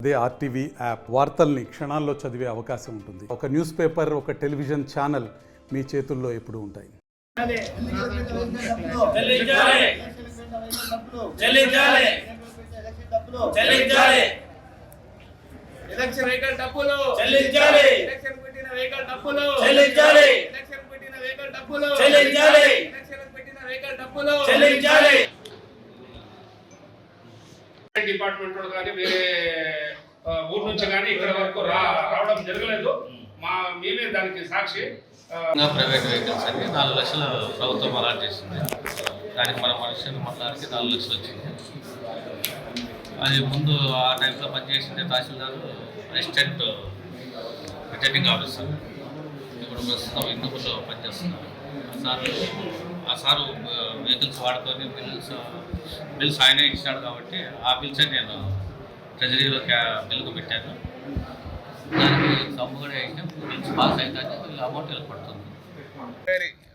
అదే RTV app వార్తల్ని క్షణాల్లో చదివే అవకాశం ఉంటుంది. ఒక న్యూస్ పేపర్, ఒక టెలివిజన్ ఛానల్ మీ చేతుల్లో ఎప్పుడూ ఉంటాయి. డిపార్ట్మెంట్ కానీ వేరే ఊరు నుంచి కానీ ఇక్కడ వరకు రావడం జరగలేదు. మేమే దానికి సాక్షి. ప్రైవేట్ వెహికల్స్ అని 4 లక్షలు ప్రభుత్వం అలాట్ చేసింది. దానికి మన మనుషులు మొత్తానికి 4 లక్షలు వచ్చింది. అది ముందు ఆ టైంలో పనిచేసింది తహసీల్దారు, అసిస్టెంట్ రిటర్నింగ్ ఆఫీసర్. ఇప్పుడు ప్రస్తుతం ఇందులో పనిచేస్తున్నారు. ఆ సారు వెహికల్స్ వాడుకొని బిల్స్ ఆయనే ఇచ్చినాడు కాబట్టి ఆ బిల్సే నేను ట్రెజరీలో బిల్కు పెట్టాను. దానికి సబ్బు కూడా వేసిన బిల్స్ పాస్ అయితే అమౌంట్ వెళ్ళిపడుతుంది.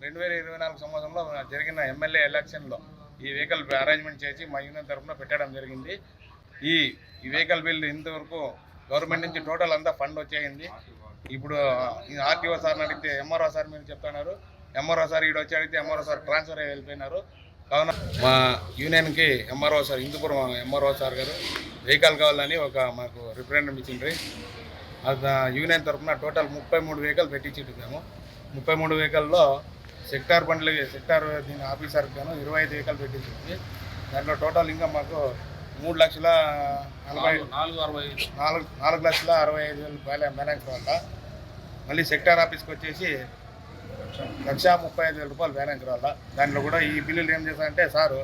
2024 సంవత్సరంలో జరిగిన ఎమ్మెల్యే ఎలక్షన్లో ఈ వెహికల్ అరేంజ్మెంట్ చేసి మా యూనియన్ తరఫున పెట్టడం జరిగింది. ఈ వెహికల్ బిల్ ఇంతవరకు గవర్నమెంట్ నుంచి టోటల్ అంతా ఫండ్ వచ్చేయింది. ఇప్పుడు ఆర్టీఓ సార్ని అడిగితే ఎంఆర్ఓ సార్ మీరు చెప్తున్నారు, ఎంఆర్ఓ సార్ ఈడు వచ్చి అడిగితే ఎంఆర్ఓ సార్ ట్రాన్స్ఫర్ అయ్యి వెళ్ళిపోయినారు. కావున మా యూనియన్కి ఎంఆర్ఓ సార్, ఇందుపురం ఎంఆర్ఓ సార్ గారు వెహికల్ కావాలని మాకు రిప్రజెంటేటివ్ ఇచ్చిండ్రి. యూనియన్ తరఫున టోటల్ 33 వెహికల్ పెట్టించిట్టు మేము. 33 వెహికల్లో సెక్టార్ సెక్టార్ దీని ఆఫీసర్కి గాను 25 వెహికల్ పెట్టించింది. దాంట్లో టోటల్ ఇంకా మాకు 4,65,000 బ్యాలెన్స్ వల్ల మళ్ళీ సెక్టార్ ఆఫీస్కి వచ్చేసి 1,35,000 రూపాయలు బ్యాలెన్స్ రావాలా. దాంట్లో కూడా ఈ బిల్లులు ఏం చేస్తారంటే సారు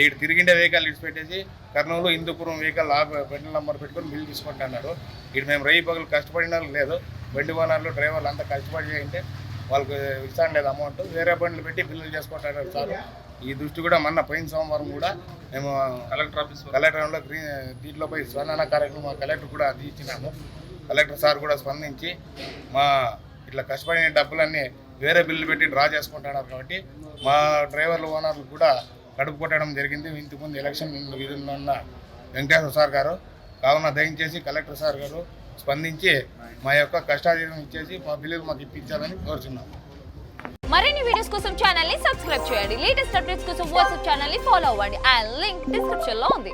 ఇక్కడ తిరిగిండే వెహికల్ ఇడిచిపెట్టేసి కర్నూలు హిందూపురం వెహికల్ బండి నెంబర్ పెట్టుకొని బిల్లు తీసుకుంటున్నారు. ఇటు మేము రేయి పగలు కష్టపడిన లేదు, బండి ఓనర్లు డ్రైవర్లు అంతా కష్టపడి చేయంటే వాళ్ళకి ఇస్తాను లేదు అమౌంట్, వేరే బండ్లు పెట్టి బిల్లులు చేసుకుంటున్నారు సార్. ఈ దృష్టి కూడా మొన్న పోయిన సోమవారం కూడా మేము కలెక్టర్లో దీంట్లో పోయి స్పందన కార్యక్రమం కలెక్టర్ కూడా ఇచ్చినాము. కలెక్టర్ సార్ కూడా స్పందించి మా ఇట్లా కష్టపడిన డబ్బులన్నీ వేరే బిల్లు పెట్టి డ్రా చేసుకుంటున్నారు కాబట్టి మా డ్రైవర్లు ఓనర్లు కూడా కడుపు కొట్టడం జరిగింది. ఇంతకుముందు ఎలక్షన్ విధుల్లో ఉన్న వెంకటేశ్వర సార్ గారు. కావున దయచేసి కలెక్టర్ సార్ గారు స్పందించి మా యొక్క కష్టాధీనం ఇచ్చేసి మా బిల్లులు మాకు ఇప్పించాలని కోరుచున్నాం. మరిన్ని వీడియోస్ కోసం ఛానల్ ని సబ్స్క్రైబ్ చేయండి. లేటెస్ట్ అప్డేట్స్ కోసం వాట్సాప్ ఛానల్ ని ఫాలో అవ్వండి. ఆ లింక్ డిస్క్రిప్షన్ లో ఉంది.